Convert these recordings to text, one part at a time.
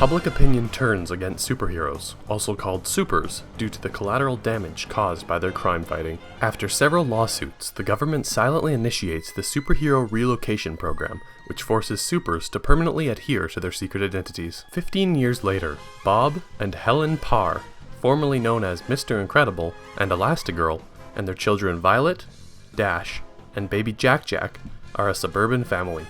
Public opinion turns against superheroes, also called supers, due to the collateral damage caused by their crime fighting. After several lawsuits, the government silently initiates the Superhero Relocation Program, which forces supers to permanently adhere to their secret identities. 15 years later, Bob and Helen Parr, formerly known as Mr. Incredible and Elastigirl, and their children Violet, Dash, and baby Jack Jack, are a suburban family.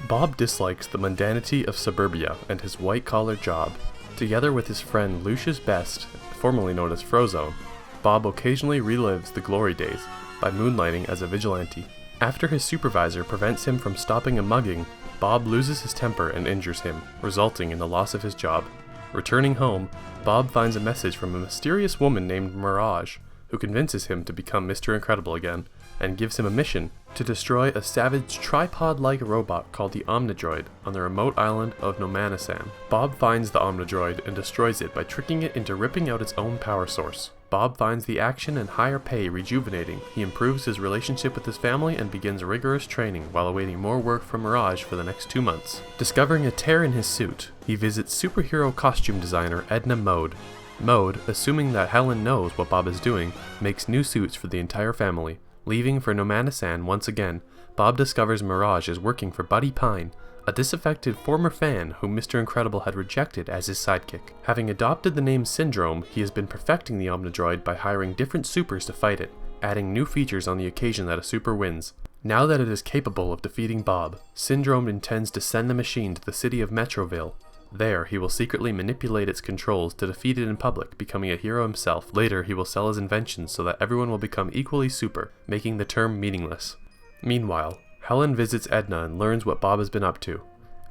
Bob dislikes the mundanity of suburbia and his white-collar job. Together with his friend Lucius Best, formerly known as Frozone, Bob occasionally relives the glory days by moonlighting as a vigilante. After his supervisor prevents him from stopping a mugging, Bob loses his temper and injures him, resulting in the loss of his job. Returning home, Bob finds a message from a mysterious woman named Mirage, who convinces him to become Mr. Incredible again, and gives him a mission to destroy a savage tripod-like robot called the Omnidroid on the remote island of Nomanisan. Bob finds the Omnidroid and destroys it by tricking it into ripping out its own power source. Bob finds the action and higher pay rejuvenating. He improves his relationship with his family and begins rigorous training while awaiting more work from Mirage for the next 2 months. Discovering a tear in his suit, he visits superhero costume designer Edna Mode. Mode, assuming that Helen knows what Bob is doing, makes new suits for the entire family. Leaving for Nomanisan once again, Bob discovers Mirage is working for Buddy Pine, a disaffected former fan whom Mr. Incredible had rejected as his sidekick. Having adopted the name Syndrome, he has been perfecting the Omnidroid by hiring different supers to fight it, adding new features on the occasion that a super wins. Now that it is capable of defeating Bob, Syndrome intends to send the machine to the city of Metroville. There, he will secretly manipulate its controls to defeat it in public, becoming a hero himself. Later, he will sell his inventions so that everyone will become equally super, making the term meaningless. Meanwhile, Helen visits Edna and learns what Bob has been up to.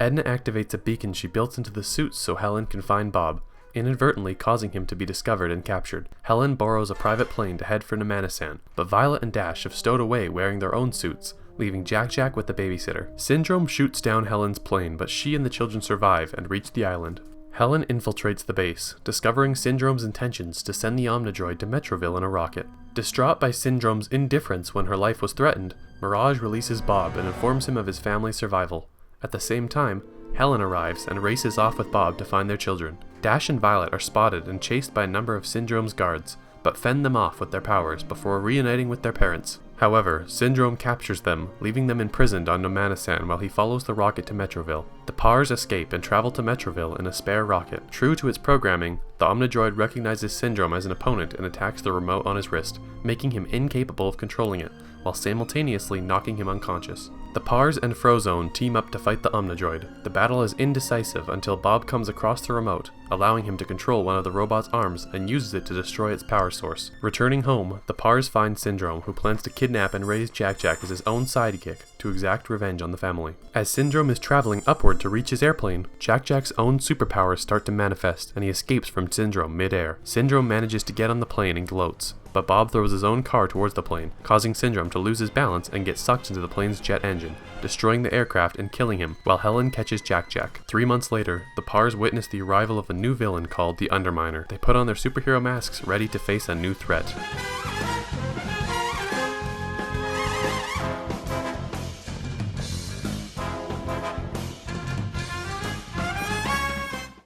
Edna activates a beacon she built into the suits so Helen can find Bob, inadvertently causing him to be discovered and captured. Helen borrows a private plane to head for Nomanisan, but Violet and Dash have stowed away wearing their own suits, leaving Jack Jack with the babysitter. Syndrome shoots down Helen's plane, but she and the children survive and reach the island. Helen infiltrates the base, discovering Syndrome's intentions to send the Omnidroid to Metroville in a rocket. Distraught by Syndrome's indifference when her life was threatened, Mirage releases Bob and informs him of his family's survival. At the same time, Helen arrives and races off with Bob to find their children. Dash and Violet are spotted and chased by a number of Syndrome's guards, but fend them off with their powers before reuniting with their parents. However, Syndrome captures them, leaving them imprisoned on Nomanisan while he follows the rocket to Metroville. The Parrs escape and travel to Metroville in a spare rocket. True to its programming, the Omnidroid recognizes Syndrome as an opponent and attacks the remote on his wrist, making him incapable of controlling it, while simultaneously knocking him unconscious. The Parrs and Frozone team up to fight the Omnidroid. The battle is indecisive until Bob comes across the remote, allowing him to control one of the robot's arms and uses it to destroy its power source. Returning home, the Parrs find Syndrome, who plans to kidnap and raise Jack Jack as his own sidekick to exact revenge on the family. As Syndrome is traveling upward to reach his airplane, Jack Jack's own superpowers start to manifest and he escapes from Syndrome mid-air. Syndrome manages to get on the plane and gloats, but Bob throws his own car towards the plane, causing Syndrome to lose his balance and get sucked into the plane's jet engine, destroying the aircraft and killing him, while Helen catches Jack Jack. 3 months later, the Parrs witness the arrival of a new villain called the Underminer. They put on their superhero masks, ready to face a new threat.